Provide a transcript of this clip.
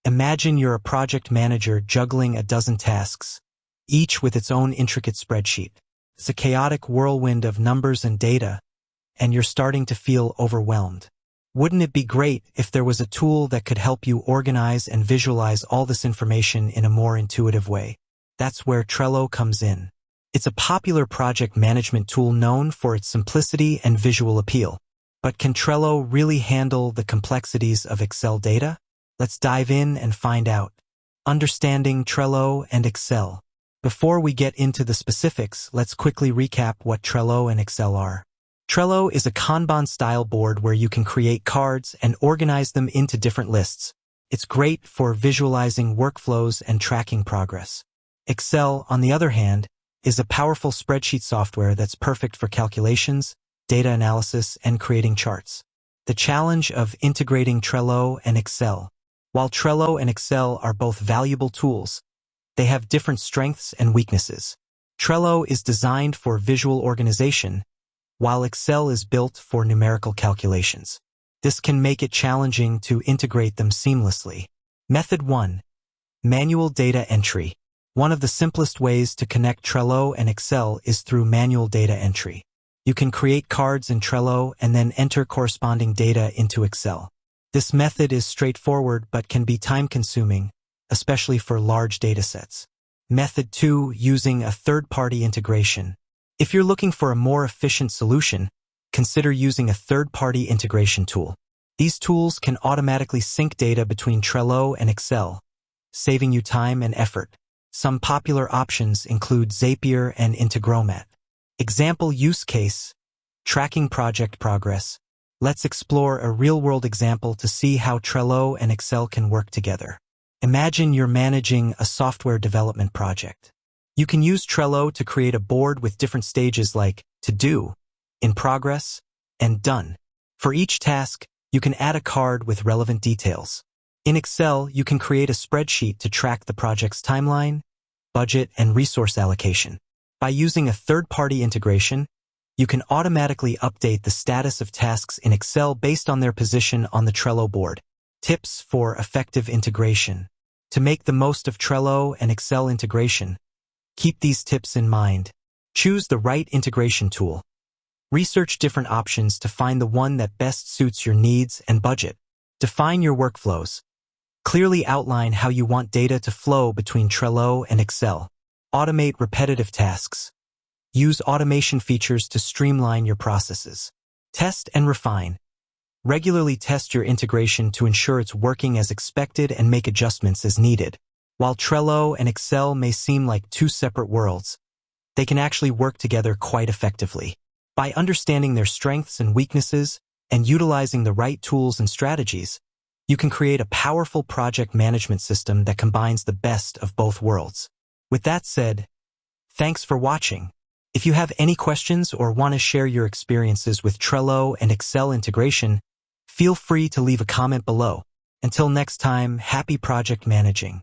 Imagine you're a project manager juggling a dozen tasks, each with its own intricate spreadsheet. It's a chaotic whirlwind of numbers and data, and you're starting to feel overwhelmed. Wouldn't it be great if there was a tool that could help you organize and visualize all this information in a more intuitive way? That's where Trello comes in. It's a popular project management tool known for its simplicity and visual appeal. But can Trello really handle the complexities of Excel data? Let's dive in and find out. Understanding Trello and Excel. Before we get into the specifics, let's quickly recap what Trello and Excel are. Trello is a Kanban-style board where you can create cards and organize them into different lists. It's great for visualizing workflows and tracking progress. Excel, on the other hand, is a powerful spreadsheet software that's perfect for calculations, data analysis, and creating charts. The challenge of integrating Trello and Excel. While Trello and Excel are both valuable tools, they have different strengths and weaknesses. Trello is designed for visual organization, while Excel is built for numerical calculations. This can make it challenging to integrate them seamlessly. Method 1. Manual data entry. One of the simplest ways to connect Trello and Excel is through manual data entry. You can create cards in Trello and then enter corresponding data into Excel. This method is straightforward but can be time-consuming, especially for large datasets. Method 2. Using a third-party integration. If you're looking for a more efficient solution, consider using a third-party integration tool. These tools can automatically sync data between Trello and Excel, saving you time and effort. Some popular options include Zapier and Integromat. Example use case: tracking project progress. Let's explore a real-world example to see how Trello and Excel can work together. Imagine you're managing a software development project. You can use Trello to create a board with different stages like to do, in progress, and done. For each task, you can add a card with relevant details. In Excel, you can create a spreadsheet to track the project's timeline, budget, and resource allocation. By using a third-party integration, you can automatically update the status of tasks in Excel based on their position on the Trello board. Tips for effective integration. To make the most of Trello and Excel integration, keep these tips in mind. Choose the right integration tool. Research different options to find the one that best suits your needs and budget. Define your workflows. Clearly outline how you want data to flow between Trello and Excel. Automate repetitive tasks. Use automation features to streamline your processes. Test and refine. Regularly test your integration to ensure it's working as expected and make adjustments as needed. While Trello and Excel may seem like two separate worlds, they can actually work together quite effectively. By understanding their strengths and weaknesses and utilizing the right tools and strategies, you can create a powerful project management system that combines the best of both worlds. With that said, thanks for watching. If you have any questions or want to share your experiences with Trello and Excel integration, feel free to leave a comment below. Until next time, happy project managing.